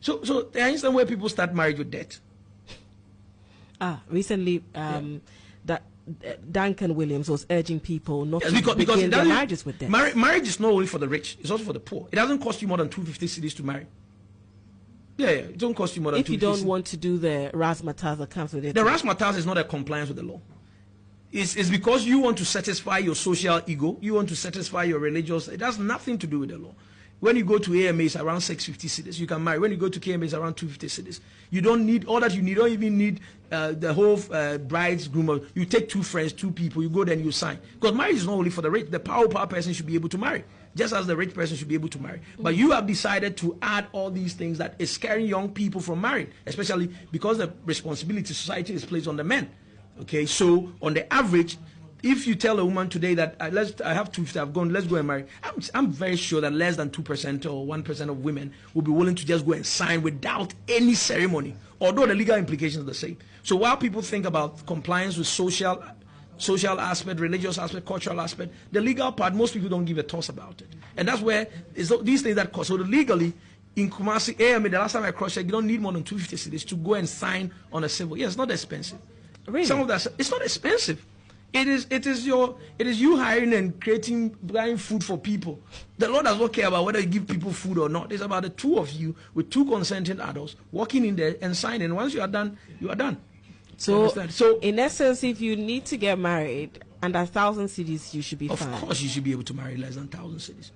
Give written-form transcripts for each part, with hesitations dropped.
So there are instances where people start marriage with debt. Recently, that Duncan Williams was urging people not to begin their marriages with debt. Marriage is not only for the rich; it's also for the poor. It doesn't cost you more than 250 cedis to marry. Yeah, it don't cost you more than. If you don't want to do the razzmatazz that comes with it. The razzmatazz is not a compliance with the law. It's because you want to satisfy your social ego. You want to satisfy your religious. It has nothing to do with the law. When you go to AMA, it's around 650 cedis. You can marry. When you go to KMA, it's around 250 cedis. You don't need all that you need. You don't even need the whole bride's groom. You take 2 friends, 2 people. You go there and you sign. Because marriage is not only for the rich. The power person should be able to marry, just as the rich person should be able to marry. But you have decided to add all these things that is scaring young people from marrying, especially because the responsibility society is placed on the men. Okay, so on the average, if you tell a woman today that I have 250, let's go and marry, I'm very sure that less than 2% or 1% of women will be willing to just go and sign without any ceremony, although the legal implications are the same. So while people think about compliance with social aspect, religious aspect, cultural aspect, the legal part, most people don't give a toss about it. And that's where these things that cost. So legally, in Kumasi, AMA, the last time I cross-checked, you don't need more than 250 cedis to go and sign on a civil. Yes, it's not expensive. Really? Some of that, it's not expensive. It is you hiring and buying food for people. The Lord does not care about whether you give people food or not. It's about the 2 of you with 2 consenting adults walking in there and signing. Once you are done, you are done. So in essence, if you need to get married under 1,000 cedis, you should be fine. Of course, you should be able to marry less than 1,000 cedis.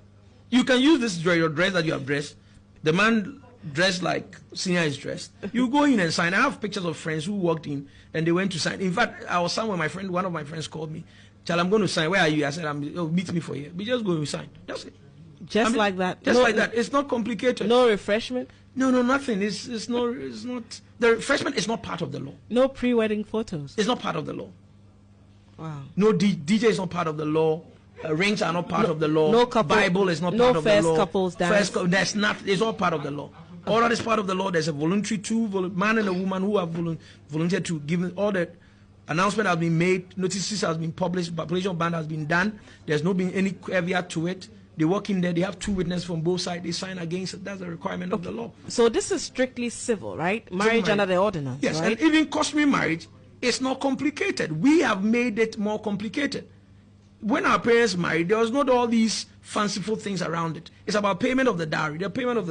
You can use this your dress that you have dressed. The man dressed like senior is dressed. You go in and sign. I have pictures of friends who walked in and they went to sign. In fact, I was somewhere. One of my friends called me. Child, I'm going to sign. Where are you? I said, meet me for here. We just go and sign. That's it. Just like that. Just like that. It's not complicated. No refreshment. No, nothing. It's not. The refreshment is not part of the law. No pre-wedding photos. It's not part of the law. Wow. No DJ is not part of the law. Rings are not part of the law. No couple. Bible is not part of the law. No first couples dance. That's not. It's all part of the law. All that is part of the law. There's a voluntary man and a woman who have volunteered to give all the announcement has been made, notices has been published, population ban has been done. There's not been any caveat to it. They work in there. They have 2 witnesses from both sides. They sign against it. That's a requirement of the law. So this is strictly civil, right? Marriage under the ordinance. Yes, right? And even customary marriage is not complicated. We have made it more complicated. When our parents married, there was not all these fanciful things around it. It's about payment of the dowry, the payment of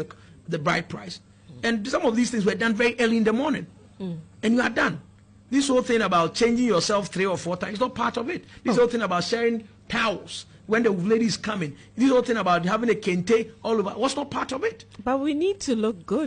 the bride price. And some of these things were done very early in the morning. And you are done. This whole thing about changing yourself 3 or 4 times is not part of it. This whole thing about sharing towels when the lady is coming. This whole thing about having a kente all over was not part of it. But we need to look good.